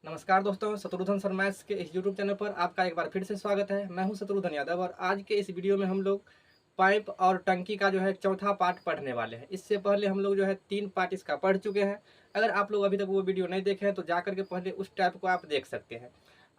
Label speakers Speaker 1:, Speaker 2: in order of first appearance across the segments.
Speaker 1: नमस्कार दोस्तों, शत्रुघ्न शर्मा के इस यूट्यूब चैनल पर आपका एक बार फिर से स्वागत है। मैं हूं शत्रुघ्न यादव और आज के इस वीडियो में हम लोग पाइप और टंकी का जो है चौथा पार्ट पढ़ने वाले हैं। इससे पहले हम लोग जो है 3 पार्ट इसका पढ़ चुके हैं। अगर आप लोग अभी तक वो वीडियो नहीं देखे हैं तो जा करके पहले उस टाइप को आप देख सकते हैं।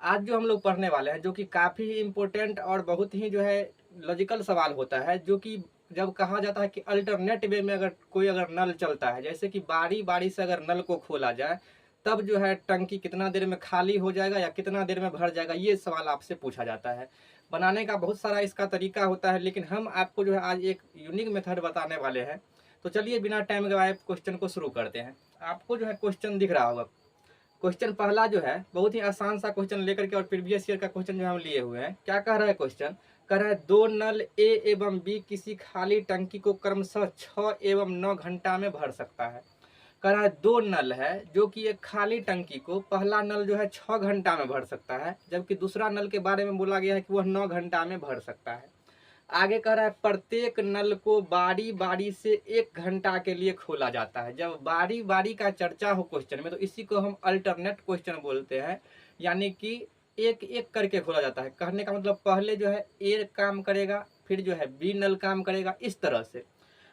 Speaker 1: आज जो हम लोग पढ़ने वाले हैं, जो कि काफ़ी इम्पोर्टेंट और बहुत ही जो है लॉजिकल सवाल होता है, जो कि जब कहा जाता है कि अल्टरनेट वे में अगर नल चलता है, जैसे कि बारी बारी से अगर नल को खोला जाए, तब जो है टंकी कितना देर में खाली हो जाएगा या कितना देर में भर जाएगा, ये सवाल आपसे पूछा जाता है। बनाने का बहुत सारा इसका तरीका होता है, लेकिन हम आपको जो है आज एक यूनिक मेथड बताने वाले हैं। तो चलिए बिना टाइम गवाए क्वेश्चन को शुरू करते हैं। आपको जो है क्वेश्चन दिख रहा होगा। क्वेश्चन पहला जो है बहुत ही आसान सा क्वेश्चन लेकर के और प्रीवियस ईयर का क्वेश्चन जो हम लिए हुए हैं। क्या कह रहा है क्वेश्चन? कह रहा है दो नल ए एवं बी किसी खाली टंकी को क्रमशः 6 एवं 9 घंटा में भर सकता है। कह रहा है दो नल है जो कि एक खाली टंकी को, पहला नल जो है 6 घंटा में भर सकता है, जबकि दूसरा नल के बारे में बोला गया है कि वह 9 घंटा में भर सकता है। आगे कह रहा है प्रत्येक नल को बारी बारी से 1 घंटा के लिए खोला जाता है। जब बारी बारी का चर्चा हो क्वेश्चन में तो इसी को हम अल्टरनेट क्वेश्चन बोलते हैं, यानी कि एक एक करके खोला जाता है। कहने का मतलब पहले जो है ए काम करेगा, फिर जो है बी नल काम करेगा, इस तरह से।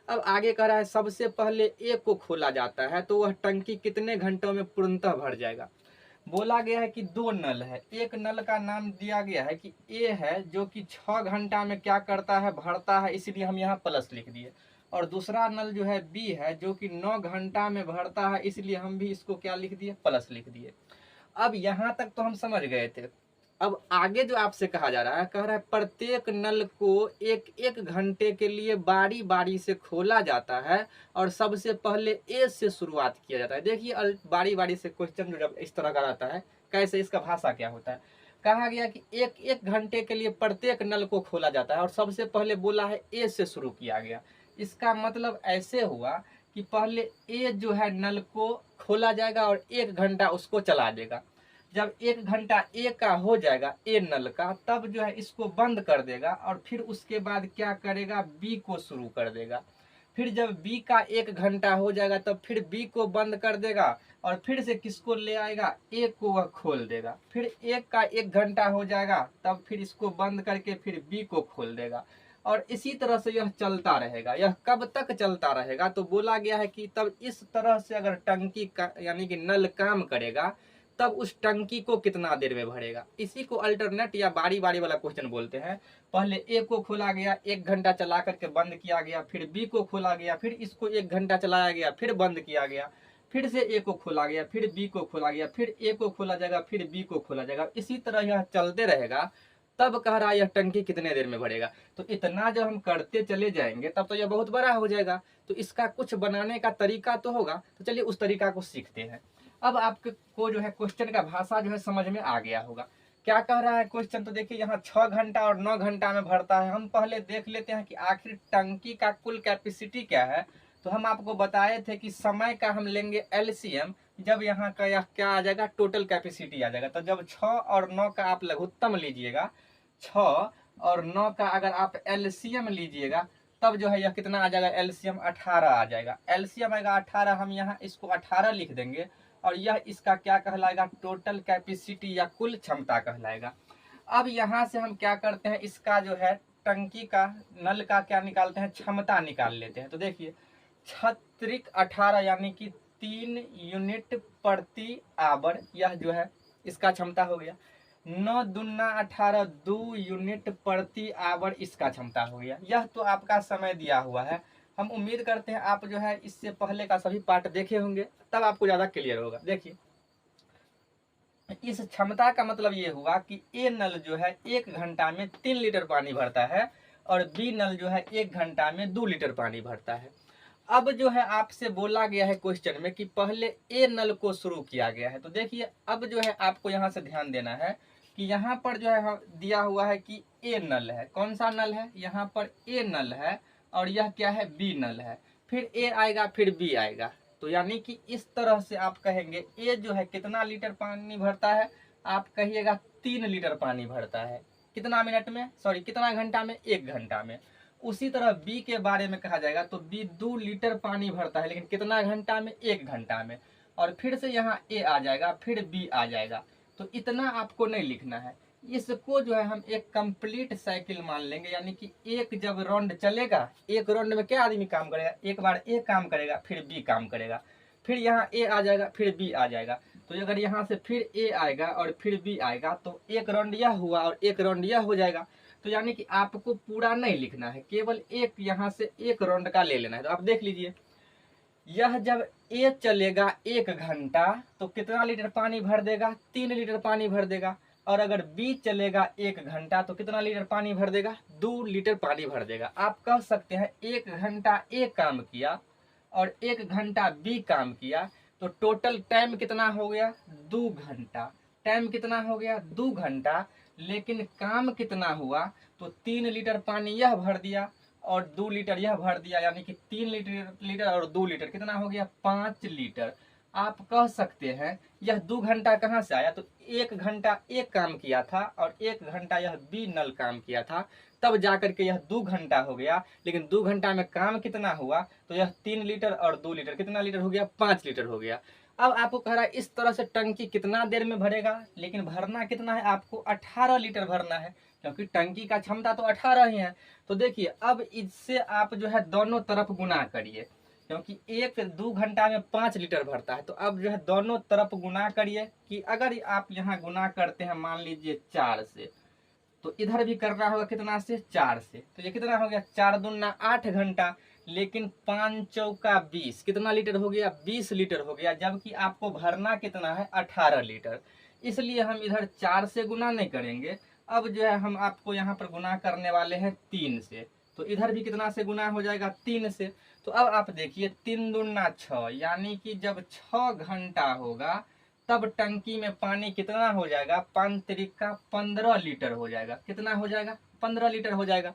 Speaker 1: अब आगे कह रहा है सबसे पहले ए को खोला जाता है तो वह टंकी कितने घंटों में पूर्णतः भर जाएगा। बोला गया है कि दो नल है, एक नल का नाम दिया गया है कि ए है, जो कि 6 घंटा में क्या करता है, भरता है, इसलिए हम यहाँ प्लस लिख दिए। और दूसरा नल जो है बी है, जो कि 9 घंटा में भरता है, इसलिए हम भी इसको क्या लिख दिए, प्लस लिख दिए। अब यहाँ तक तो हम समझ गए थे। अब आगे जो आपसे कहा जा रहा है, कह रहा है प्रत्येक नल को एक एक घंटे के लिए बारी बारी से खोला जाता है और सबसे पहले ए से शुरुआत किया जाता है। देखिए बारी बारी से क्वेश्चन जो जब इस तरह का रहता है, कैसे, इसका भाषा क्या होता है। कहा गया कि एक एक घंटे के लिए प्रत्येक नल को खोला जाता है और सबसे पहले बोला है ए से शुरू किया गया। इसका मतलब ऐसे हुआ कि पहले ए जो है नल को खोला जाएगा और 1 घंटा उसको चला देगा। जब 1 घंटा ए का हो जाएगा, ए नल का, तब जो है इसको बंद कर देगा और फिर उसके बाद क्या करेगा, बी को शुरू कर देगा। फिर जब बी का 1 घंटा हो जाएगा तब फिर बी को बंद कर देगा और फिर से किसको ले आएगा, ए को वह खोल देगा। फिर ए का 1 घंटा हो जाएगा तब फिर इसको बंद करके फिर बी को खोल देगा और इसी तरह से यह चलता रहेगा। यह कब तक चलता रहेगा? तो बोला गया है कि तब इस तरह से अगर टंकी का यानी कि नल काम करेगा तब उस टंकी को कितना देर में भरेगा। इसी को अल्टरनेट या बारी बारी वाला क्वेश्चन बोलते हैं। पहले ए को खोला गया, 1 घंटा चला करके बंद किया गया, फिर बी को खोला गया, फिर इसको 1 घंटा चलाया गया, फिर बंद किया गया, फिर से ए को खोला गया, फिर बी को खोला गया, फिर ए को खोला जाएगा, फिर बी को खोला जाएगा। इसी तरह यह चलते रहेगा। तब कह रहा है यह टंकी कितने देर में भरेगा। तो इतना जब हम करते चले जाएंगे तब तो यह बहुत बड़ा हो जाएगा। तो इसका कुछ बनाने का तरीका तो होगा, तो चलिए उस तरीका को सीखते हैं। अब आपको जो है क्वेश्चन का भाषा जो है समझ में आ गया होगा। क्या कह रहा है क्वेश्चन? तो देखिए यहाँ 6 घंटा और 9 घंटा में भरता है। हम पहले देख लेते हैं कि आखिर टंकी का कुल कैपेसिटी क्या है। तो हम आपको बताए थे कि समय का हम लेंगे एलसीएम, जब यहाँ का यह क्या आ जाएगा, टोटल कैपेसिटी आ जाएगा। तो जब 6 और 9 का आप लघुत्तम लीजिएगा, 6 और 9 का अगर आप एलसीएम लीजिएगा तब जो है यह कितना आ जाएगा, एलसीएम 18 आ जाएगा। एलसीएम आएगा 18, हम यहाँ इसको 18 लिख देंगे और यह इसका क्या कहलाएगा, टोटल कैपेसिटी या कुल क्षमता कहलाएगा। अब यहाँ से हम क्या करते हैं, इसका जो है टंकी का नल का क्या निकालते हैं, क्षमता निकाल लेते हैं। तो देखिए 6×18 यानी कि 3 यूनिट प्रति आवर, यह जो है इसका क्षमता हो गया। 9×2 = 2 यूनिट प्रति आवर इसका क्षमता हो गया। यह तो आपका समय दिया हुआ है। हम उम्मीद करते हैं आप जो है इससे पहले का सभी पार्ट देखे होंगे, तब आपको ज़्यादा क्लियर होगा। देखिए इस क्षमता का मतलब ये हुआ कि ए नल जो है 1 घंटा में 3 लीटर पानी भरता है और बी नल जो है 1 घंटा में 2 लीटर पानी भरता है। अब जो है आपसे बोला गया है क्वेश्चन में कि पहले ए नल को शुरू किया गया है। तो देखिए अब जो है आपको यहाँ से ध्यान देना है कि यहाँ पर जो है दिया हुआ है कि ए नल है। कौन सा नल है? यहाँ पर ए नल है और यह क्या है, बी नल है। फिर ए आएगा, फिर बी आएगा। तो यानी कि इस तरह से आप कहेंगे ए जो है कितना लीटर पानी भरता है, आप कहिएगा 3 लीटर पानी भरता है। कितना मिनट में, सॉरी कितना घंटा में, 1 घंटा में। उसी तरह बी के बारे में कहा जाएगा तो बी 2 लीटर पानी भरता है, लेकिन कितना घंटा में, 1 घंटा में। और फिर से यहाँ ए आ जाएगा, फिर बी आ जाएगा। तो इतना आपको नहीं लिखना है, इसको जो है हम एक कंप्लीट साइकिल मान लेंगे। यानी कि एक जब राउंड चलेगा, एक राउंड में क्या आदमी काम करेगा, एक बार ए काम करेगा, फिर बी काम करेगा, फिर यहाँ ए आ जाएगा, फिर बी आ जाएगा। तो अगर यहाँ से फिर ए आएगा और फिर बी आएगा तो एक राउंड यह हुआ और एक राउंड यह हो जाएगा। तो यानी कि आपको पूरा नहीं लिखना है, केवल एक यहाँ से एक राउंड का ले लेना है। तो आप देख लीजिए, यह जब ए चलेगा 1 घंटा तो कितना लीटर पानी भर देगा, 3 लीटर पानी भर देगा। और अगर बी चलेगा 1 घंटा तो कितना लीटर पानी भर देगा, 2 लीटर पानी भर देगा। आप कह सकते हैं 1 घंटा ए काम किया और 1 घंटा बी काम किया, तो टोटल टाइम कितना हो गया, 2 घंटा। टाइम कितना हो गया, 2 घंटा। लेकिन काम कितना हुआ, तो 3 लीटर पानी यह भर दिया और 2 लीटर यह भर दिया। यानी कि 3 लीटर और 2 लीटर कितना हो गया, 5 लीटर। आप कह सकते हैं यह 2 घंटा कहाँ से आया, तो 1 घंटा एक काम किया था और 1 घंटा यह बी नल काम किया था, तब जाकर के यह 2 घंटा हो गया। लेकिन 2 घंटा में काम कितना हुआ, तो यह 3 लीटर और 2 लीटर कितना लीटर हो गया, 5 लीटर हो गया। अब आपको कह रहा है इस तरह से टंकी कितना देर में भरेगा, लेकिन भरना कितना है, आपको 18 लीटर भरना है, क्योंकि टंकी का क्षमता तो 18 ही है। तो देखिए अब इससे आप जो है दोनों तरफ गुना करिए, क्योंकि 2 घंटा में 5 लीटर भरता है। तो अब जो है दोनों तरफ गुना करिए कि अगर आप यहाँ गुना करते हैं मान लीजिए 4 से, तो इधर भी करना होगा कितना से, 4 से। तो ये कितना हो गया, 4 दूना 8 घंटा। लेकिन 5 चौका 20 कितना लीटर हो गया, 20 लीटर हो गया, जबकि आपको भरना कितना है, 18 लीटर। इसलिए हम इधर 4 से गुना नहीं करेंगे। अब जो है हम आपको यहाँ पर गुना करने वाले हैं 3 से। तो इधर भी कितना से गुना हो जाएगा, 3 से। तो अब आप देखिए 3 दूना 6, यानी कि जब 6 घंटा होगा तब टंकी में पानी कितना हो जाएगा, 5 त्रिका 15 लीटर हो जाएगा। कितना हो जाएगा, 15 लीटर हो जाएगा।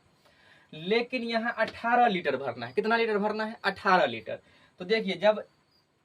Speaker 1: लेकिन यहाँ 18 लीटर भरना है, कितना लीटर भरना है, 18 लीटर। तो देखिए जब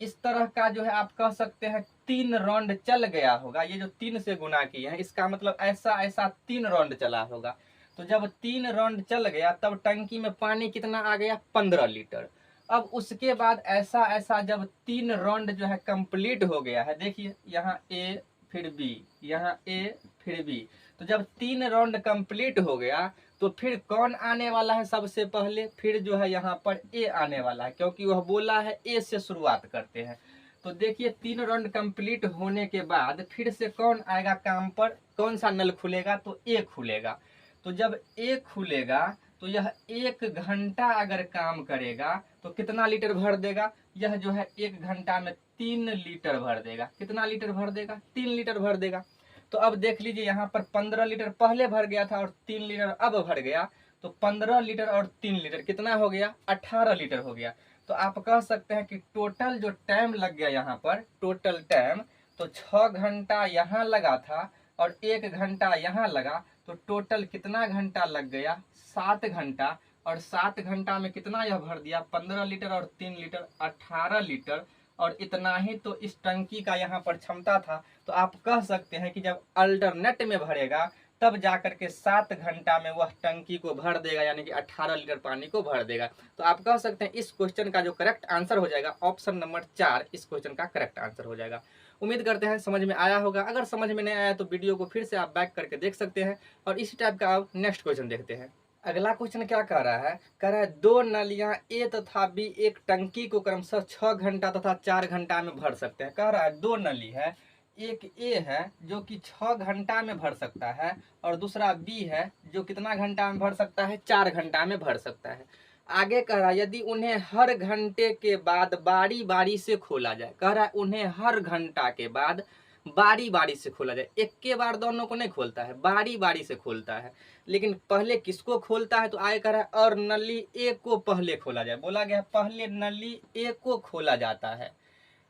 Speaker 1: इस तरह का जो है आप कह सकते हैं 3 राउंड चल गया होगा, ये जो 3 से गुना किए हैं इसका मतलब ऐसा ऐसा 3 राउंड चला होगा। तो जब 3 राउंड चल गया तब टंकी में पानी कितना आ गया, 15 लीटर। अब उसके बाद ऐसा ऐसा जब 3 राउंड जो है कंप्लीट हो गया है, देखिए यहाँ ए फिर बी, यहाँ ए फिर बी। तो जब 3 राउंड कंप्लीट हो गया तो फिर कौन आने वाला है, सबसे पहले फिर जो है यहाँ पर ए आने वाला है, क्योंकि वह बोला है ए से शुरुआत करते हैं। तो देखिए 3 राउंड कंप्लीट होने के बाद फिर से कौन आएगा काम पर, कौन सा नल खुलेगा, तो ए खुलेगा। तो जब ए खुलेगा तो यह 1 घंटा अगर काम करेगा तो कितना लीटर भर देगा, यह जो है 1 घंटा में 3 लीटर भर देगा। कितना लीटर भर देगा, 3 लीटर भर देगा। तो अब देख लीजिए यहाँ पर 15 लीटर पहले भर गया था और 3 लीटर अब भर गया, तो 15 लीटर और 3 लीटर कितना हो गया, 18 लीटर हो गया। तो आप कह सकते हैं कि टोटल जो टाइम लग गया यहाँ पर, टोटल टाइम तो 6 घंटा यहाँ लगा था और 1 घंटा यहाँ लगा, तो टोटल कितना घंटा लग गया, 7 घंटा। और 7 घंटा में कितना यह भर दिया, 15 लीटर और 3 लीटर 18 लीटर। और इतना ही तो इस टंकी का यहाँ पर क्षमता था। तो आप कह सकते हैं कि जब अल्टरनेट में भरेगा तब जाकर के 7 घंटा में वह टंकी को भर देगा, यानी कि 18 लीटर पानी को भर देगा। तो आप कह सकते हैं इस क्वेश्चन का जो करेक्ट आंसर हो जाएगा, ऑप्शन नंबर 4 इस क्वेश्चन का करेक्ट आंसर हो जाएगा। उम्मीद करते हैं समझ में आया होगा। अगर समझ में नहीं आया तो वीडियो को फिर से आप बैक करके देख सकते हैं और इसी टाइप का आप नेक्स्ट क्वेश्चन देखते हैं। अगला क्वेश्चन क्या कह रहा है, कह रहा है 2 नलियां ए तथा बी एक टंकी को क्रमशः 6 घंटा तथा 4 घंटा में भर सकते हैं। कह रहा है 2 नली है, एक ए है जो कि 6 घंटा में भर सकता है और दूसरा बी है जो कितना घंटा में भर सकता है, 4 घंटा में भर सकता है। आगे कह रहा है यदि उन्हें हर घंटे के बाद बारी बारी से खोला जाए, कह रहा है उन्हें हर घंटा के बाद बारी बारी से खोला जाए, एक के बार दोनों को नहीं खोलता है, बारी बारी से खोलता है। लेकिन पहले किसको खोलता है, तो आगे कह रहा है और नली ए को पहले खोला जाए। बोला गया पहले नली ए को खोला जाता है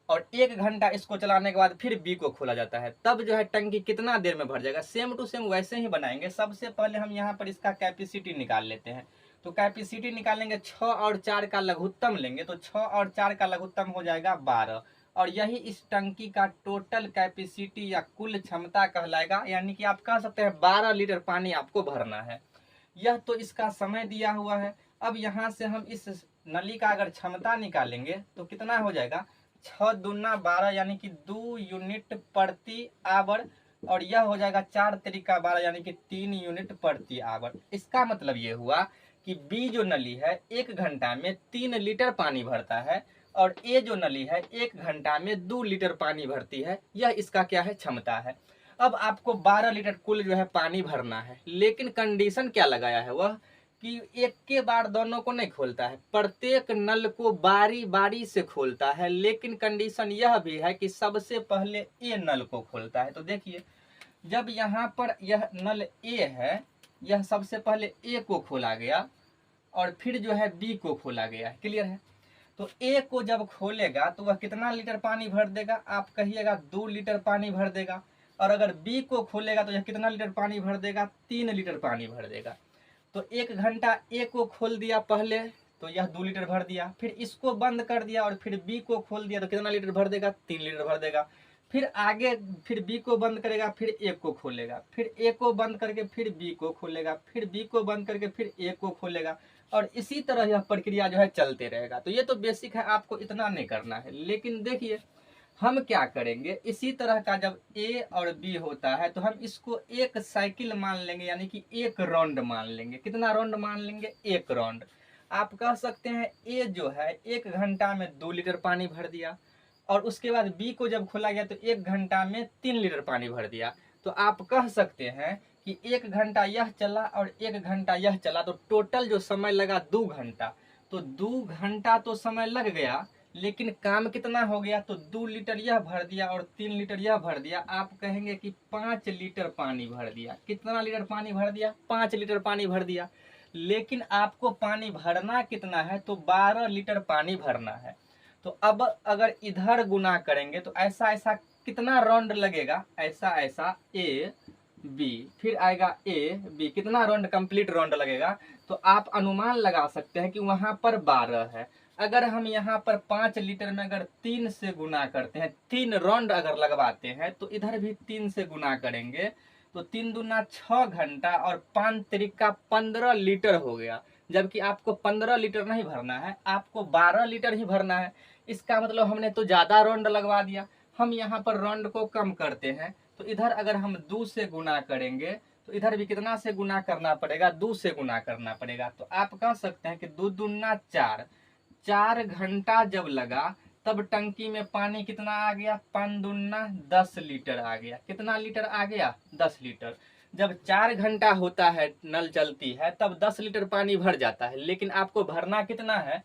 Speaker 1: और 1 घंटा इसको चलाने के बाद फिर बी को खोला जाता है, तब जो है टंकी कितना देर में भर जाएगा। सेम टू सेम वैसे ही बनाएंगे। सबसे पहले हम यहाँ पर इसका कैपेसिटी निकाल लेते हैं। तो कैपेसिटी निकालेंगे, 6 और 4 का लघुत्तम लेंगे, तो 6 और 4 का लघुत्तम हो जाएगा 12 और यही इस टंकी का टोटल कैपेसिटी या कुल क्षमता कहलाएगा। यानी कि आप कह सकते हैं 12 लीटर पानी आपको भरना है। यह तो इसका समय दिया हुआ है। अब यहाँ से हम इस नली का अगर क्षमता निकालेंगे तो कितना हो जाएगा, 6 दूना 12 यानी कि 2 यूनिट प्रति आवर, और यह हो जाएगा 4 तरीका 12 यानी कि 3 यूनिट प्रति आवर। इसका मतलब ये हुआ कि बी जो नली है 1 घंटा में 3 लीटर पानी भरता है, और ए जो नली है 1 घंटा में 2 लीटर पानी भरती है। यह इसका क्या है, क्षमता है। अब आपको 12 लीटर कुल जो है पानी भरना है, लेकिन कंडीशन क्या लगाया है वह कि एक के बार दोनों को नहीं खोलता है, प्रत्येक नल को बारी बारी से खोलता है। लेकिन कंडीशन यह भी है कि सबसे पहले ए नल को खोलता है। तो देखिए, जब यहाँ पर यह नल ए है, यह सबसे पहले ए को खोला गया और फिर जो है बी को खोला गया है। क्लियर है? तो ए को जब खोलेगा तो वह कितना लीटर पानी भर देगा, आप कहिएगा 2 लीटर पानी भर देगा। और अगर बी को खोलेगा तो यह कितना लीटर पानी भर देगा, 3 लीटर पानी भर देगा। तो 1 घंटा ए को खोल दिया पहले, तो यह 2 लीटर भर दिया। फिर इसको बंद कर दिया और फिर बी को खोल दिया तो कितना लीटर भर देगा, 3 लीटर भर देगा। फिर आगे फिर बी को बंद करेगा, फिर ए को खोलेगा, फिर ए को बंद करके फिर बी को खोलेगा, फिर बी को बंद करके फिर ए को खोलेगा, और इसी तरह यह प्रक्रिया जो है चलते रहेगा। तो ये तो बेसिक है, आपको इतना नहीं करना है। लेकिन देखिए, हम क्या करेंगे, इसी तरह का जब ए और बी होता है तो हम इसको एक साइकिल मान लेंगे, यानी कि एक राउंड मान लेंगे। कितना राउंड मान लेंगे, एक राउंड। आप कह सकते हैं ए जो है 1 घंटा में 2 लीटर पानी भर दिया, और उसके बाद बी को जब खोला गया तो 1 घंटा में 3 लीटर पानी भर दिया। तो आप कह सकते हैं कि 1 घंटा यह चला और 1 घंटा यह चला, तो टोटल जो समय लगा 2 घंटा। तो 2 घंटा तो समय लग गया, लेकिन काम कितना हो गया, तो 2 लीटर यह भर दिया और 3 लीटर यह भर दिया। आप कहेंगे कि 5 लीटर पानी भर दिया। कितना लीटर पानी भर दिया, 5 लीटर पानी भर दिया। लेकिन आपको पानी भरना कितना है, तो 12 लीटर पानी भरना है। तो अब अगर इधर गुना करेंगे तो ऐसा ऐसा कितना राउंड लगेगा, ऐसा ऐसा ए बी, फिर आएगा ए बी, कितना राउंड, कंप्लीट राउंड लगेगा। तो आप अनुमान लगा सकते हैं कि वहां पर 12 है। अगर हम यहाँ पर 5 लीटर में अगर 3 से गुना करते हैं, 3 राउंड अगर लगवाते हैं, तो इधर भी 3 से गुना करेंगे तो 3 दूना 6 घंटा और 5 तरीका 15 लीटर हो गया। जबकि आपको 15 लीटर नहीं भरना है, आपको 12 लीटर ही भरना है। इसका मतलब हमने तो ज्यादा राउंड लगवा दिया। हम यहाँ पर राउंड को कम करते हैं, तो इधर अगर हम 2 से गुना करेंगे तो इधर भी कितना से गुना करना पड़ेगा, 2 से गुना करना पड़ेगा। तो आप कह सकते हैं कि 2 दूना 4, 4 घंटा जब लगा तब टंकी में पानी कितना आ गया, 5 दूना 10 लीटर आ गया। कितना लीटर आ गया, 10 लीटर। जब 4 घंटा होता है नल चलती है तब 10 लीटर पानी भर जाता है, लेकिन आपको भरना कितना है,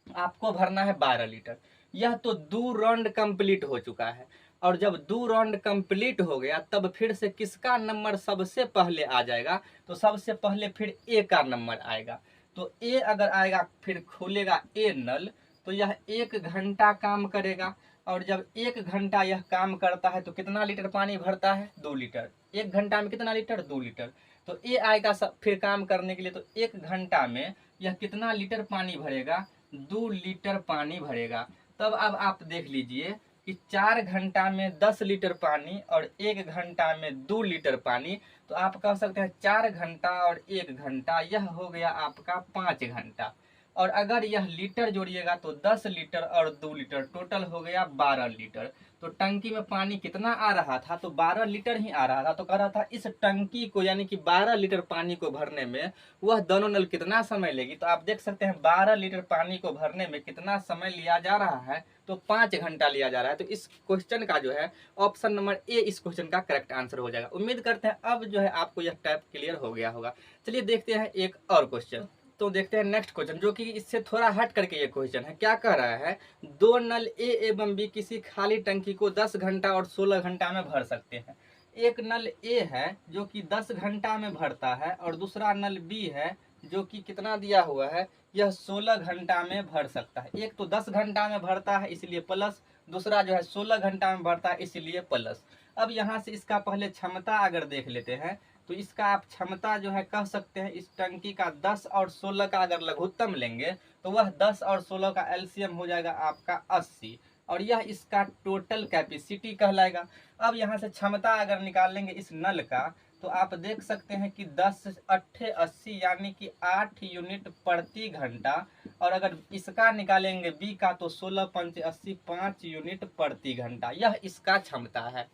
Speaker 1: आपको भरना है 12 लीटर। यह तो 2 राउंड कंप्लीट हो चुका है। और जब 2 राउंड कंप्लीट हो गया तब फिर से किसका नंबर सबसे पहले आ जाएगा, तो सबसे पहले फिर ए का नंबर आएगा। तो ए अगर आएगा, फिर खोलेगा ए नल, तो यह 1 घंटा काम करेगा। और जब 1 घंटा यह काम करता है तो कितना लीटर पानी भरता है, 2 लीटर। 1 घंटा में कितना लीटर, 2 लीटर। तो ए आएगा फिर काम करने के लिए, तो 1 घंटा में यह कितना लीटर पानी भरेगा, 2 लीटर पानी भरेगा। तब अब आप देख लीजिए कि 4 घंटा में 10 लीटर पानी और 1 घंटा में 2 लीटर पानी। तो आप कह सकते हैं 4 घंटा और 1 घंटा, यह हो गया आपका 5 घंटा। और अगर यह लीटर जोड़िएगा तो 10 लीटर और 2 लीटर, टोटल हो गया 12 लीटर। तो टंकी में पानी कितना आ रहा था, तो 12 लीटर ही आ रहा था। तो कह रहा था इस टंकी को, यानी कि 12 लीटर पानी को भरने में वह दोनों नल कितना समय लेगी। तो आप देख सकते हैं 12 लीटर पानी को भरने में कितना समय लिया जा रहा है, तो 5 घंटा लिया जा रहा है। तो इस क्वेश्चन का जो है ऑप्शन नंबर ए इस क्वेश्चन का करेक्ट आंसर हो जाएगा। उम्मीद करते हैं अब जो है आपको यह टाइप क्लियर हो गया होगा। चलिए देखते हैं एक और क्वेश्चन। तो देखते हैं नेक्स्ट क्वेश्चन, जो कि इससे थोड़ा हट करके ये क्वेश्चन है। क्या कह रहा है, 2 नल ए एवं बी किसी खाली टंकी को 10 घंटा और 16 घंटा में भर सकते हैं। एक नल ए है जो कि 10 घंटा में भरता है, और दूसरा नल बी है जो कि कितना दिया हुआ है, यह 16 घंटा में भर सकता है। एक तो 10 घंटा में भरता है इसलिए प्लस, दूसरा जो है 16 घंटा में भरता है इसलिए प्लस। अब यहाँ से इसका पहले क्षमता अगर देख लेते हैं, तो इसका आप क्षमता जो है कह सकते हैं, इस टंकी का 10 और 16 का अगर लघुत्तम लेंगे तो वह 10 और 16 का एलसीएम हो जाएगा आपका 80, और यह इसका टोटल कैपेसिटी कहलाएगा। अब यहाँ से क्षमता अगर निकाल लेंगे इस नल का, तो आप देख सकते हैं कि 10 8 80 यानी कि 8 यूनिट प्रति घंटा, और अगर इसका निकालेंगे बी का तो 16 पंच 80 5 यूनिट प्रति घंटा, यह इसका क्षमता है।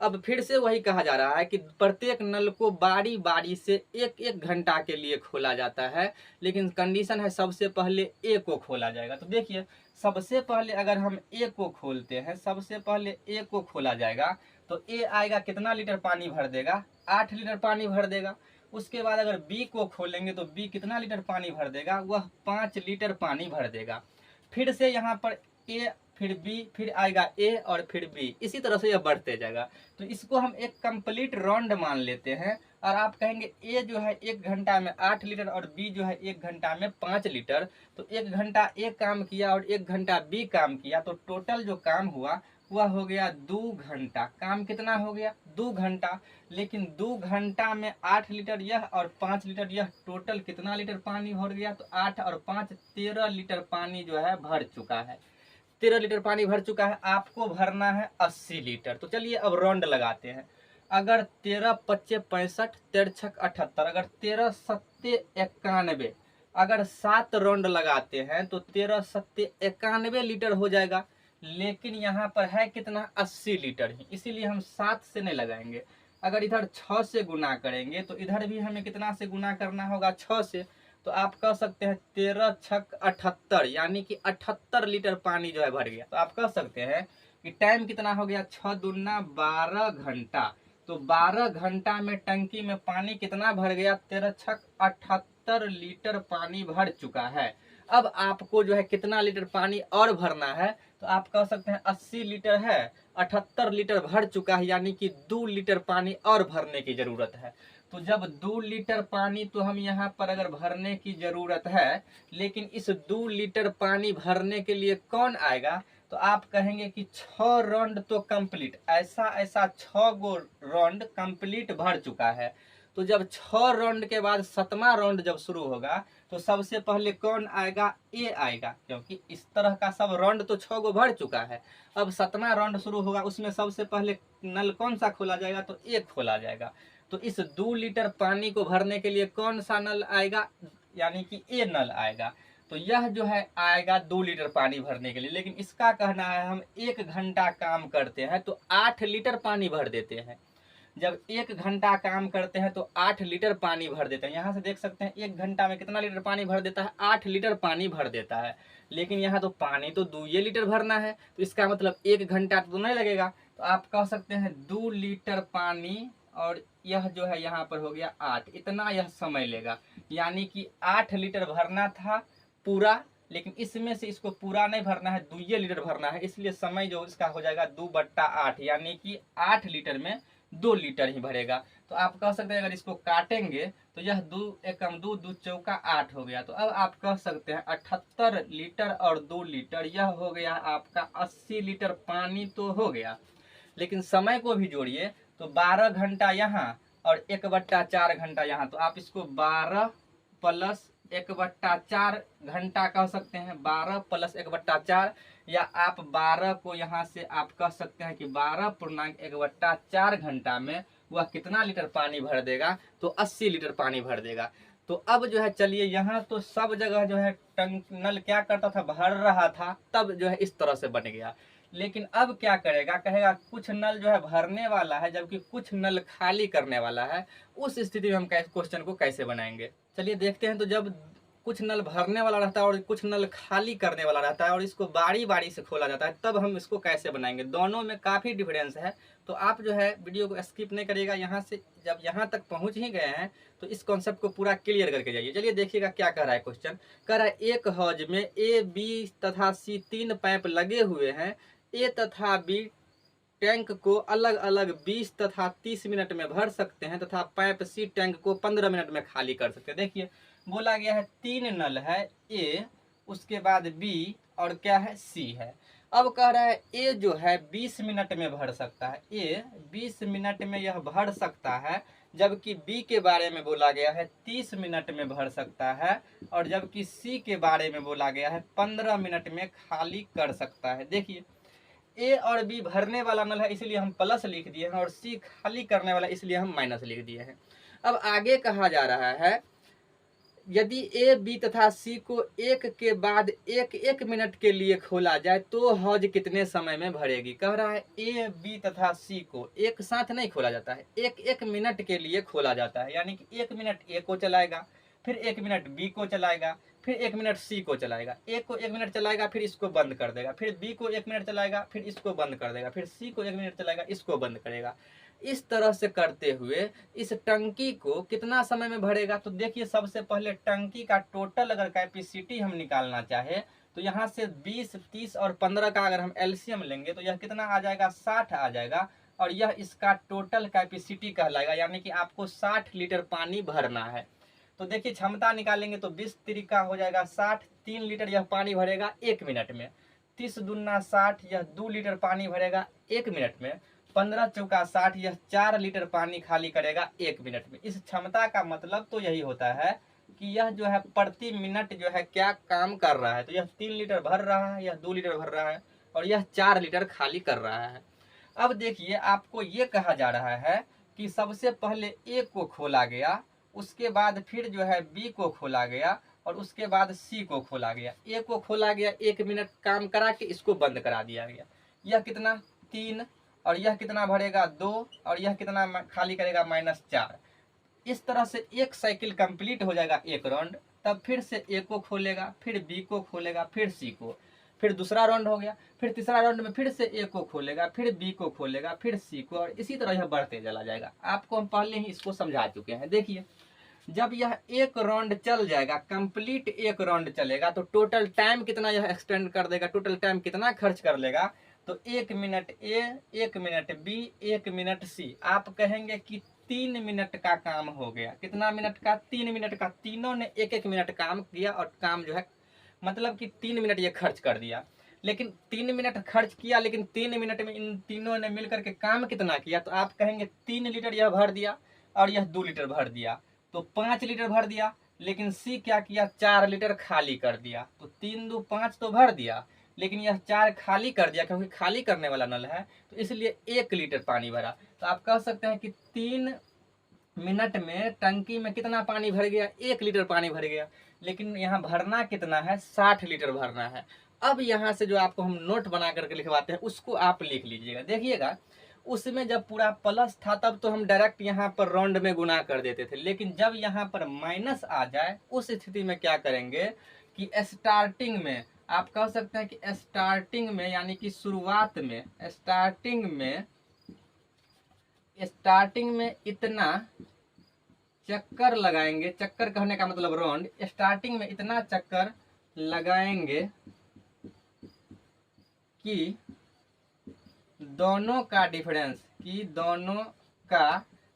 Speaker 1: अब फिर से वही कहा जा रहा है कि प्रत्येक नल को बारी बारी से एक एक घंटा के लिए खोला जाता है, लेकिन कंडीशन है सबसे पहले ए को खोला जाएगा। तो देखिए सबसे पहले अगर हम ए को खोलते हैं, सबसे पहले ए को खोला जाएगा तो ए आएगा कितना लीटर पानी भर देगा, 8 लीटर पानी भर देगा। उसके बाद अगर बी को खोलेंगे तो बी कितना लीटर पानी भर देगा, वह 5 लीटर पानी भर देगा। फिर से यहाँ पर ए, फिर बी, फिर आएगा ए और फिर बी, इसी तरह से यह बढ़ते जाएगा। तो इसको हम एक कंप्लीट राउंड मान लेते हैं और आप कहेंगे ए जो है 1 घंटा में 8 लीटर और बी जो है 1 घंटा में 5 लीटर। तो 1 घंटा ए काम किया और 1 घंटा बी काम किया, तो टोटल जो काम हुआ वह हो गया 2 घंटा। काम कितना हो गया, 2 घंटा। लेकिन 2 घंटा में 8 लीटर यह और 5 लीटर यह, टोटल कितना लीटर पानी भर गया, तो 8 और 5 13 लीटर पानी जो है भर चुका है। 13 लीटर पानी भर चुका है। आपको भरना है 80 लीटर। तो चलिए अब राउंड लगाते हैं। अगर 13 पच्चे 65, 13 छक 78, अगर 13 सत्ते 91, अगर 7 राउंड लगाते हैं तो 13 सत्ते 91 लीटर हो जाएगा। लेकिन यहाँ पर है कितना, 80 लीटर ही, इसीलिए हम 7 से नहीं लगाएंगे। अगर इधर 6 से गुना करेंगे तो इधर भी हमें कितना से गुना करना होगा, 6 से। तो आप कह सकते हैं 13 छक 78, यानी कि 78 लीटर पानी जो है भर गया। तो आप कह सकते हैं कि टाइम कितना हो गया, 6 दूना 12 घंटा। तो 12 घंटा में टंकी में पानी कितना भर गया, 13 छक 78 लीटर पानी भर चुका है। अब आपको जो है कितना लीटर पानी और भरना है, तो आप कह सकते हैं 80 लीटर है, 78 लीटर भर चुका है, यानी कि 2 लीटर पानी और भरने की जरूरत है। तो जब 2 लीटर पानी तो हम यहाँ पर अगर भरने की जरूरत है, लेकिन इस 2 लीटर पानी भरने के लिए कौन आएगा, तो आप कहेंगे कि 6 राउंड तो कंप्लीट, ऐसा 6 गो राउंड कंप्लीट भर चुका है। तो जब 6 राउंड के बाद 7वां राउंड जब शुरू होगा तो सबसे पहले कौन आएगा, ए आएगा, क्योंकि इस तरह का सब राउंड तो 6 गो भर चुका है। अब 7वां राउंड शुरू होगा, उसमें सबसे पहले नल कौन सा खोला जाएगा, तो ए खोला जाएगा। तो इस 2 लीटर पानी को भरने के लिए कौन सा नल आएगा, यानी कि ए नल आएगा। तो यह जो है आएगा 2 लीटर पानी भरने के लिए। लेकिन इसका कहना है हम 1 घंटा काम करते हैं तो 8 लीटर पानी भर देते हैं। जब 1 घंटा काम करते हैं तो 8 लीटर पानी भर देते हैं। यहाँ से देख सकते हैं 1 घंटा में कितना लीटर पानी भर देता है, 8 लीटर पानी भर देता है। लेकिन यहाँ तो पानी तो 2 लीटर भरना है, तो इसका मतलब 1 घंटा तो नहीं लगेगा। तो आप कह सकते हैं 2 लीटर पानी और यह जो है यहाँ पर हो गया 8, इतना यह समय लेगा। यानी कि 8 लीटर भरना था पूरा, लेकिन इसमें से इसको पूरा नहीं भरना है, 2 लीटर भरना है, इसलिए समय जो इसका हो जाएगा 2/8, यानी कि 8 लीटर में 2 लीटर ही भरेगा। तो आप कह सकते हैं अगर इसको काटेंगे तो यह 2 एकम 2, 2 चौका 8 हो गया। तो अब आप कह सकते हैं 78 लीटर और 2 लीटर, यह हो गया आपका 80 लीटर पानी तो हो गया। लेकिन समय को भी जोड़िए तो 12 घंटा यहाँ और 1/4 घंटा यहाँ, तो आप इसको 12 प्लस 1/4 घंटा कह सकते हैं, 12 प्लस 1/4, या आप 12 को यहाँ से आप कह सकते हैं कि 12.1/4 घंटा में वह कितना लीटर पानी भर देगा, तो 80 लीटर पानी भर देगा। तो अब जो है चलिए यहाँ तो सब जगह जो है नल क्या करता था, भर रहा था, तब जो है इस तरह से बन गया। लेकिन अब क्या करेगा, कहेगा कुछ नल जो है भरने वाला है जबकि कुछ नल खाली करने वाला है। उस स्थिति में हम क्वेश्चन को कैसे बनाएंगे, चलिए देखते हैं। तो जब कुछ नल भरने वाला रहता है और कुछ नल खाली करने वाला रहता है और इसको बारी बारी से खोला जाता है, तब हम इसको कैसे बनाएंगे। दोनों में काफ़ी डिफरेंस है, तो आप जो है वीडियो को स्किप नहीं करिएगा। यहाँ से जब यहाँ तक पहुँच ही गए हैं तो इस कॉन्सेप्ट को पूरा क्लियर करके जाइए। चलिए देखिएगा क्या कह रहा है क्वेश्चन। कह रहा है एक हौज में ए, बी तथा सी 3 पाइप लगे हुए हैं। ए तथा बी टैंक को अलग अलग 20 तथा 30 मिनट में भर सकते हैं तथा पाइप सी टैंक को 15 मिनट में खाली कर सकते हैं। देखिए बोला गया है 3 नल है, ए, उसके बाद बी और क्या है, सी है। अब कह रहा है ए जो है 20 मिनट में भर सकता है, ए 20 मिनट में यह भर सकता है, जबकि बी के बारे में बोला गया है 30 मिनट में भर सकता है, और जबकि सी के बारे में बोला गया है 15 मिनट में खाली कर सकता है। देखिए ए और बी भरने वाला नल है इसलिए हम प्लस लिख दिए हैं, और सी खाली करने वाला इसलिए हम माइनस लिख दिए हैं। अब आगे कहा जा रहा है यदि ए बी तथा सी को एक के बाद एक एक मिनट के लिए खोला जाए तो हौज कितने समय में भरेगी। कह रहा है ए बी तथा सी को एक साथ नहीं खोला जाता है, एक एक मिनट के लिए खोला जाता है। यानी कि एक मिनट ए को चलाएगा, फिर एक मिनट बी को चलाएगा, फिर एक मिनट सी को चलाएगा। ए को एक मिनट चलाएगा फिर इसको बंद कर देगा, फिर बी को एक मिनट चलाएगा फिर इसको बंद कर देगा, फिर सी को एक मिनट चलाएगा इसको बंद करेगा। इस तरह से करते हुए इस टंकी को कितना समय में भरेगा। तो देखिए सबसे पहले टंकी का टोटल अगर कैपेसिटी हम निकालना चाहे तो यहाँ से 20, 30 और 15 का अगर हम एलसीएम लेंगे तो यह कितना आ जाएगा, 60 आ जाएगा। और यह इसका टोटल कैपेसिटी कहलाएगा, यानी कि आपको 60 लीटर पानी भरना है। तो देखिए क्षमता निकालेंगे तो 20 तरीका हो जाएगा 60, 3 लीटर यह पानी भरेगा 1 मिनट में। 30 दूना 60, यह 2 लीटर पानी भरेगा 1 मिनट में। 15 चौका 60, यह 4 लीटर पानी खाली करेगा 1 मिनट में। इस क्षमता का मतलब तो यही होता है कि यह जो है प्रति मिनट जो है क्या काम कर रहा है। तो यह 3 लीटर भर रहा है, यह 2 लीटर भर रहा है और यह 4 लीटर खाली कर रहा है। अब देखिए आपको ये कहा जा रहा है कि सबसे पहले ए को खोला गया, उसके बाद फिर जो है बी को खोला गया और उसके बाद सी को खोला गया। ए को खोला गया 1 मिनट काम करा के इसको बंद करा दिया गया। यह कितना 3 और यह कितना भरेगा 2 और यह कितना खाली करेगा -4। इस तरह से एक साइकिल कंप्लीट हो जाएगा एक राउंड। तब फिर से ए को खोलेगा, फिर बी को खोलेगा, फिर सी को, फिर दूसरा राउंड हो गया। फिर तीसरा राउंड में फिर से ए को खोलेगा, फिर बी को खोलेगा, फिर सी को, और इसी तरह यह बढ़ते चला जाएगा। आपको हम पहले ही इसको समझा चुके हैं। देखिए जब यह एक राउंड चल जाएगा, कंप्लीट एक राउंड चलेगा, तो टोटल टाइम कितना यह एक्सटेंड कर देगा, टोटल टाइम कितना खर्च कर लेगा। तो 1 मिनट ए, 1 मिनट बी, 1 मिनट सी। आप कहेंगे कि 3 मिनट का काम हो गया। कितना मिनट का, 3 मिनट का। तीनों ने 1-1 मिनट काम किया और काम जो है मतलब कि 3 मिनट ये खर्च कर दिया। लेकिन 3 मिनट खर्च किया, लेकिन 3 मिनट में इन तीनों ने मिलकर के काम कितना किया। तो आप कहेंगे 3 लीटर यह भर दिया और यह 2 लीटर भर दिया, तो 5 लीटर भर दिया। लेकिन सी क्या किया, 4 लीटर खाली कर दिया। तो 3 2 5 तो भर दिया, लेकिन यह 4 खाली कर दिया, क्योंकि खाली करने वाला नल है तो इसलिए 1 लीटर पानी भरा। तो आप कह सकते हैं कि 3 मिनट में टंकी में कितना पानी भर गया, 1 लीटर पानी भर गया। लेकिन यहाँ भरना कितना है, 60 लीटर भरना है। अब यहाँ से जो आपको हम नोट बना करके लिखवाते हैं उसको आप लिख लीजिएगा। देखिएगा उसमें जब पूरा प्लस था तब तो हम डायरेक्ट यहाँ पर राउंड में गुना कर देते थे, लेकिन जब यहाँ पर माइनस आ जाए उस स्थिति में क्या करेंगे कि स्टार्टिंग में, आप कह सकते हैं कि स्टार्टिंग में, यानी कि शुरुआत में, स्टार्टिंग में इतना चक्कर लगाएंगे। चक्कर कहने का मतलब राउंड। स्टार्टिंग में इतना चक्कर लगाएंगे कि दोनों का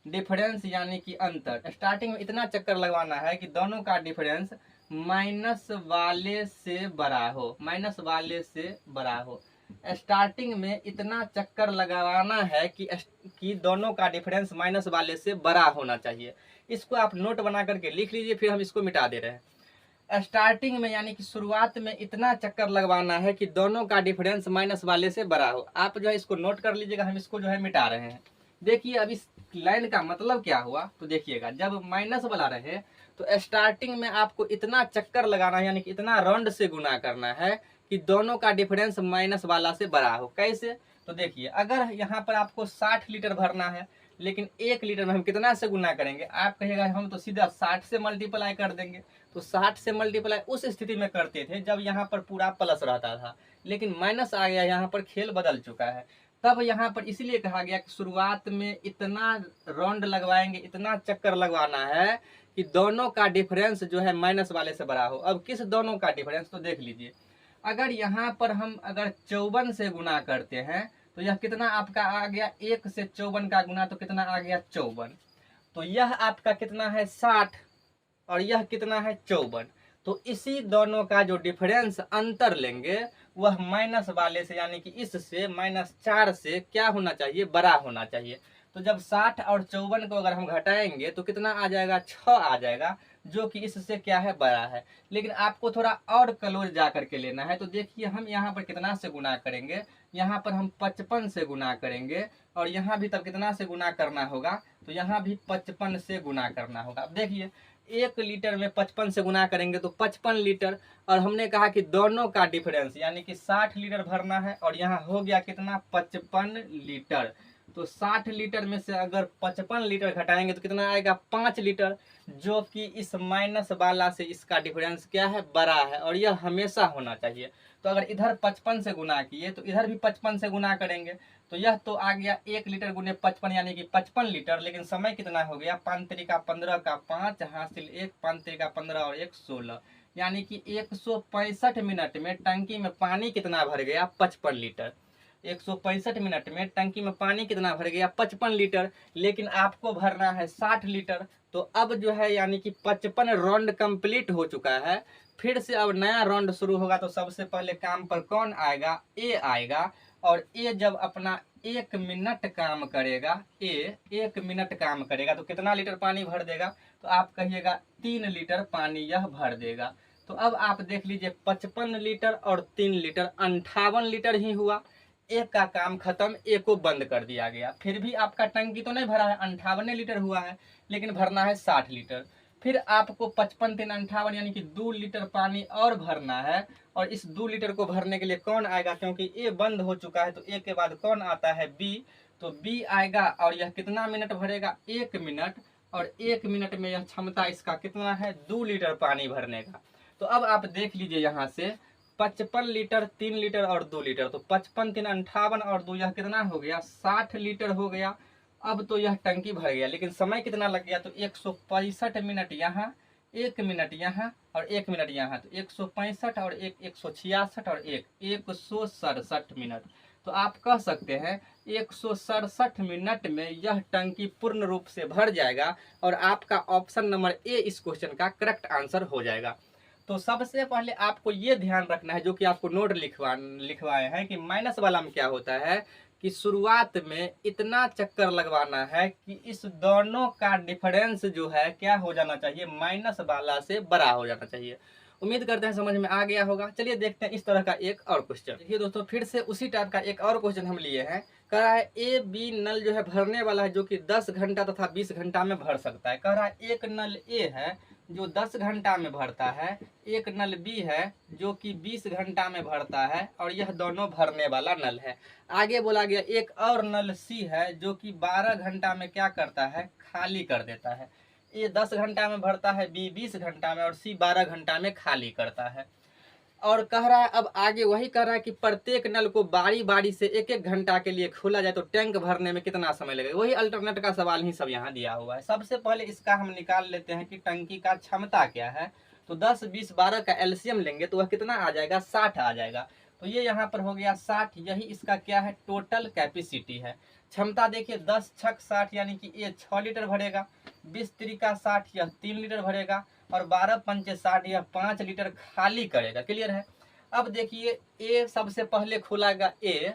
Speaker 1: डिफरेंस, यानी कि अंतर। स्टार्टिंग में इतना चक्कर लगवाना है कि दोनों का डिफरेंस माइनस वाले से बड़ा हो। स्टार्टिंग में इतना चक्कर लगाना है कि दोनों का डिफरेंस माइनस वाले से बड़ा होना चाहिए। इसको आप नोट बना करके लिख लीजिए, फिर हम इसको मिटा दे रहे हैं। स्टार्टिंग में यानी कि शुरुआत में इतना चक्कर लगवाना है कि दोनों का डिफरेंस माइनस वाले से बड़ा हो। आप जो है इसको नोट कर लीजिएगा, हम इसको जो है मिटा रहे हैं। देखिए अब इस लाइन का मतलब क्या हुआ, तो देखिएगा जब माइनस वाला रहे तो स्टार्टिंग में आपको इतना चक्कर लगाना है, यानी कि इतना राउंड से गुना करना है कि दोनों का डिफरेंस माइनस वाला से बड़ा हो। कैसे, तो देखिए अगर यहाँ पर आपको 60 लीटर भरना है, लेकिन 1 लीटर में हम कितना से गुना करेंगे। आप कहेगा हम तो सीधा 60 से मल्टीप्लाई कर देंगे। तो 60 से मल्टीप्लाई उस स्थिति में करते थे जब यहाँ पर पूरा प्लस रहता था, लेकिन माइनस आ गया, यहाँ पर खेल बदल चुका है। तब यहाँ पर इसलिए कहा गया कि शुरुआत में इतना राउंड लगवाएंगे, इतना चक्कर लगवाना है कि दोनों का डिफरेंस जो है माइनस वाले से बड़ा हो। अब किस दोनों का डिफरेंस, तो देख लीजिए अगर यहाँ पर हम अगर 54 से गुना करते हैं तो यह कितना आपका आ गया, 1 से 54 का गुना तो कितना आ गया 54। तो यह आपका कितना है 60 और यह कितना है 54। तो इसी दोनों का जो डिफरेंस अंतर लेंगे वह माइनस वाले से, यानी कि इससे -4 से क्या होना चाहिए, बड़ा होना चाहिए। तो जब 60 और 54 को अगर हम घटाएंगे तो कितना आ जाएगा, 6 आ जाएगा, जो कि इससे क्या है, बड़ा है। लेकिन आपको थोड़ा और क्लोज जा करके लेना है। तो देखिए हम यहाँ पर कितना से गुना करेंगे, यहाँ पर हम 55 से गुना करेंगे और यहाँ भी तब कितना से गुना करना होगा, तो यहाँ भी 55 से गुना करना होगा। अब देखिए 1 लीटर में 55 से गुना करेंगे तो 55 लीटर। और हमने कहा कि दोनों का डिफरेंस यानी कि 60 लीटर भरना है और यहाँ हो गया कितना 55 लीटर। तो 60 लीटर में से अगर 55 लीटर घटाएंगे तो कितना आएगा 5 लीटर, जो कि इस माइनस वाला से इसका डिफरेंस क्या है बड़ा है और यह हमेशा होना चाहिए। तो अगर इधर 55 से गुना किए तो इधर भी 55 से गुना करेंगे तो यह तो आ गया 1 लीटर गुने 55 यानी कि 55 लीटर। लेकिन समय कितना हो गया 5 त्रिका 15 का 5 हासिल 1, 5 त्रिका 15 और 1 16, यानी कि 165 मिनट में टंकी में पानी कितना भर गया 55 लीटर। 165 मिनट में टंकी में पानी कितना भर गया 55 लीटर। लेकिन आपको भरना है 60 लीटर। तो अब जो है यानी कि 55 राउंड कंप्लीट हो चुका है। फिर से अब नया राउंड शुरू होगा तो सबसे पहले काम पर कौन आएगा, ए आएगा। और ए जब अपना 1 मिनट काम करेगा, ए 1 मिनट काम करेगा तो कितना लीटर पानी भर देगा, तो आप कहिएगा 3 लीटर पानी यह भर देगा। तो अब आप देख लीजिए 55 लीटर और 3 लीटर 58 लीटर ही हुआ। एक का काम खत्म, एक को बंद कर दिया गया। फिर भी आपका टंकी तो नहीं भरा है, 58 लीटर हुआ है, लेकिन भरना है 60 लीटर। फिर आपको 55 3 58 यानी कि 2 लीटर पानी और भरना है। और इस 2 लीटर को भरने के लिए कौन आएगा, क्योंकि ए बंद हो चुका है तो ए के बाद कौन आता है, बी। तो बी आएगा और यह कितना मिनट भरेगा 1 मिनट। और 1 मिनट में यह क्षमता इसका कितना है 2 लीटर पानी भरने का। तो अब आप देख लीजिए यहाँ से 55 लीटर 3 लीटर और 2 लीटर, तो 55 3 58 और 2 यह कितना हो गया 60 लीटर हो गया। अब तो यह टंकी भर गया, लेकिन समय कितना लग गया, तो 165 मिनट यहाँ, 1 मिनट यहाँ और 1 मिनट यहाँ, तो 165 और 166 और 167 मिनट। तो आप कह सकते हैं 167 मिनट में यह टंकी पूर्ण रूप से भर जाएगा और आपका ऑप्शन नंबर ए इस क्वेश्चन का करेक्ट आंसर हो जाएगा। तो सबसे पहले आपको ये ध्यान रखना है, जो कि आपको नोट लिखवाए हैं, कि माइनस वाला में क्या होता है कि शुरुआत में इतना चक्कर लगवाना है कि इस दोनों का डिफरेंस जो है क्या हो जाना चाहिए, माइनस वाला से बड़ा हो जाना चाहिए। उम्मीद करते हैं समझ में आ गया होगा। चलिए देखते हैं इस तरह का एक और क्वेश्चन। देखिए दोस्तों, फिर से उसी टाइप का एक और क्वेश्चन हम लिए हैं। कह रहा है ए बी नल जो है भरने वाला है, जो कि 10 घंटा तथा 20 घंटा में भर सकता है। कह रहा है एक नल ए है जो 10 घंटा में भरता है, एक नल बी है जो कि 20 घंटा में भरता है, और यह दोनों भरने वाला नल है। आगे बोला गया एक और नल सी है जो कि 12 घंटा में क्या करता है, खाली कर देता है। ए 10 घंटा में भरता है, बी 20 घंटा में और सी 12 घंटा में खाली करता है। और कह रहा है अब आगे वही कह रहा है कि प्रत्येक नल को बारी बारी से 1-1 घंटा के लिए खोला जाए तो टैंक भरने में कितना समय लगेगा। वही अल्टरनेट का सवाल ही सब यहाँ दिया हुआ है। सबसे पहले इसका हम निकाल लेते हैं कि टंकी का क्षमता क्या है। तो 10 20 12 का एलसीएम लेंगे तो वह कितना आ जाएगा 60 आ जाएगा। तो ये यहाँ पर हो गया 60, यही इसका क्या है टोटल कैपेसिटी है। क्षमता देखिए 10 छक 60 यानी कि ये 6 लीटर भरेगा, 20 त्रिका 60 यह 3 लीटर भरेगा, और 12 पंचे 60 यह 5 लीटर खाली करेगा। क्लियर है। अब देखिए ए सबसे पहले खोलागा ए,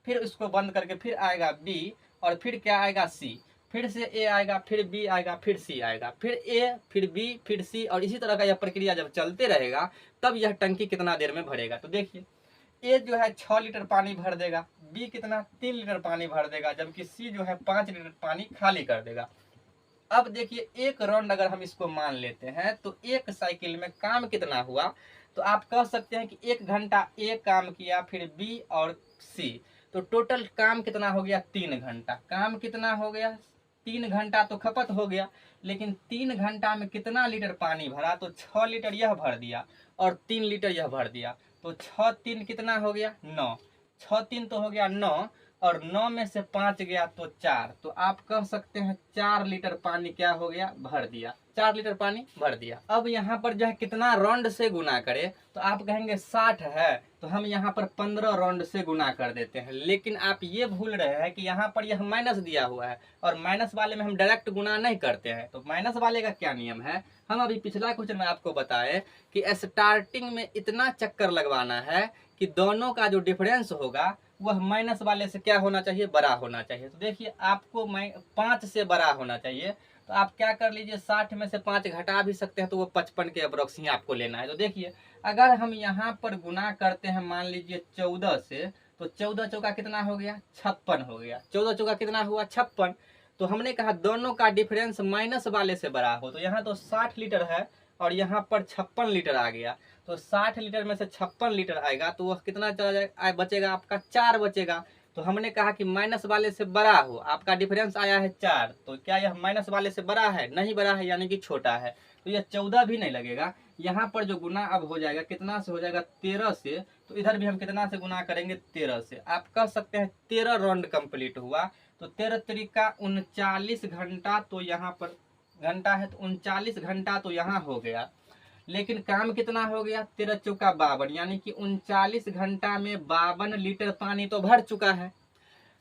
Speaker 1: फिर उसको बंद करके फिर आएगा बी, और फिर क्या आएगा सी, फिर से ए आएगा, फिर बी आएगा, फिर सी आएगा, फिर ए, फिर बी, फिर सी, और इसी तरह का यह प्रक्रिया जब चलते रहेगा तब यह टंकी कितना देर में भरेगा। तो देखिए ए जो है 6 लीटर पानी भर देगा, बी कितना 3 लीटर पानी भर देगा, जबकि सी जो है 5 लीटर पानी खाली कर देगा। अब देखिए एक राउंड अगर हम इसको मान लेते हैं तो एक साइकिल में काम कितना हुआ, तो आप कह सकते हैं कि 1 घंटा ए काम किया, फिर बी और सी, तो टोटल काम कितना हो गया 3 घंटा। काम कितना हो गया 3 घंटा तो खपत हो गया, लेकिन 3 घंटा में कितना लीटर पानी भरा, तो 6 लीटर यह भर दिया और 3 लीटर यह भर दिया। तो 6 3 कितना हो गया 9, 6 3 तो हो गया 9, और 9 में से 5 गया तो 4, तो आप कह सकते हैं 4 लीटर पानी क्या हो गया भर दिया, 4 लीटर पानी भर दिया। अब यहाँ पर जो है कितना राउंड से गुना करे, तो आप कहेंगे 60 है तो हम यहाँ पर 15 राउंड से गुना कर देते हैं। लेकिन आप ये भूल रहे हैं कि यहाँ पर यह माइनस दिया हुआ है, और माइनस वाले में हम डायरेक्ट गुना नहीं करते हैं। तो माइनस वाले का क्या नियम है, हम अभी पिछला क्वेश्चन में आपको बताए कि स्टार्टिंग में इतना चक्कर लगवाना है कि दोनों का जो डिफरेंस होगा वह माइनस वाले से क्या होना चाहिए, बड़ा होना चाहिए। तो देखिए आपको 5 से बड़ा होना चाहिए, तो आप क्या कर लीजिए 60 में से 5 घटा भी सकते हैं, तो वो 55 के अप्रोक्स ही आपको लेना है। तो देखिए अगर हम यहाँ पर गुना करते हैं मान लीजिए 14 से, तो 14 चौका कितना हो गया 56 हो गया, 14 चौका कितना हुआ 56। तो हमने कहा दोनों का डिफरेंस माइनस वाले से बड़ा हो। तो यहाँ तो 60 लीटर है और यहाँ पर 56 लीटर आ गया। तो 60 लीटर में से 56 लीटर आएगा तो वह कितना चला जाएगा, बचेगा आपका 4 बचेगा। तो हमने कहा कि माइनस वाले से बड़ा हो, आपका डिफरेंस आया है 4, तो क्या यह माइनस वाले से बड़ा है? नहीं बड़ा है, यानी कि छोटा है। तो यह 14 भी नहीं लगेगा। यहाँ पर जो गुना अब हो जाएगा, कितना से हो जाएगा? 13 से। तो इधर भी हम कितना से गुना करेंगे? 13 से। आप कह सकते हैं 13 राउंड कंप्लीट हुआ। तो 13 तरीका 39 घंटा, तो यहाँ पर घंटा है तो 39 घंटा तो यहाँ हो गया। लेकिन काम कितना हो गया? 13 चौका 52, यानी कि 39 घंटा में 52 लीटर पानी तो भर चुका है।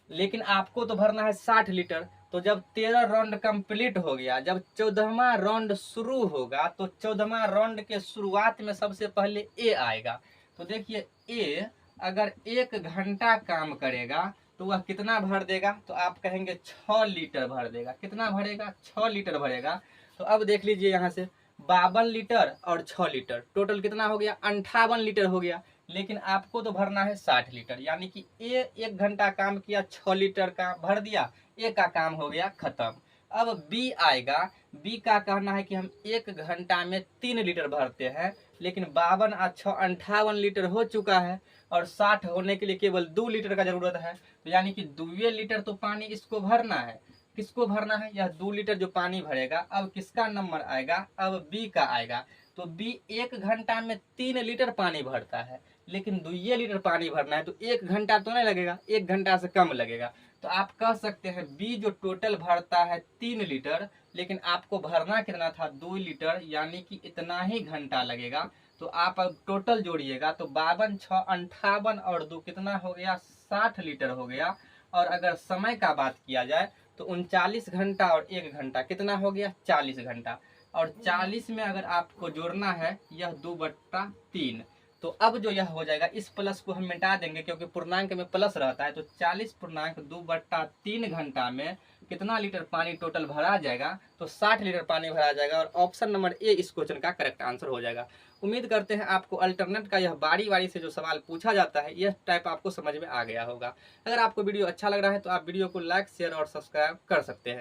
Speaker 1: लेकिन आपको तो भरना है 60 लीटर। तो जब 13 राउंड कंप्लीट हो गया, जब 14वां राउंड शुरू होगा, तो 14वां राउंड के शुरुआत में सबसे पहले ए आएगा। तो देखिए ए अगर 1 घंटा काम करेगा तो वह कितना भर देगा? तो आप कहेंगे 6 लीटर भर देगा। कितना भरेगा? 6 लीटर भरेगा। तो अब देख लीजिए यहाँ से 52 लीटर और 6 लीटर, टोटल कितना हो गया? 58 लीटर हो गया। लेकिन आपको तो भरना है 60 लीटर, यानी कि ए 1 घंटा काम किया, 6 लीटर का भर दिया, ए का काम हो गया खत्म। अब बी आएगा। बी का कहना है कि हम 1 घंटा में 3 लीटर भरते हैं, लेकिन 52 और 6 58 लीटर हो चुका है और 60 होने के लिए केवल 2 लीटर का जरूरत है। तो यानी कि 2 लीटर तो पानी इसको भरना है। किसको भरना है? यह 2 लीटर जो पानी भरेगा। अब किसका नंबर आएगा? अब बी का आएगा। तो बी 1 घंटा में 3 लीटर पानी भरता है, लेकिन 2 लीटर पानी भरना है, तो 1 घंटा तो नहीं लगेगा, 1 घंटा से कम लगेगा। तो आप कह सकते हैं बी जो टोटल भरता है 3 लीटर, लेकिन आपको भरना कितना था? 2 लीटर, यानी कि इतना ही घंटा लगेगा। तो आप अब टोटल जोड़िएगा तो 52 6 58 और 2 कितना हो गया? 60 लीटर हो गया। और अगर समय का बात किया जाए तो 39 घंटा और 1 घंटा कितना हो गया? 40 घंटा। और 40 में अगर आपको जोड़ना है यह 2/3, तो अब जो यह हो जाएगा, इस प्लस को हम मिटा देंगे क्योंकि पूर्णांक में प्लस रहता है। तो 40/2/3 घंटा में कितना लीटर पानी टोटल भरा जाएगा? तो 60 लीटर पानी भरा जाएगा। और ऑप्शन नंबर ए इस क्वेश्चन का करेक्ट आंसर हो जाएगा। उम्मीद करते हैं आपको अल्टरनेट का यह बारी बारी से जो सवाल पूछा जाता है यह टाइप आपको समझ में आ गया होगा। अगर आपको वीडियो अच्छा लग रहा है तो आप वीडियो को लाइक, शेयर और सब्सक्राइब कर सकते हैं।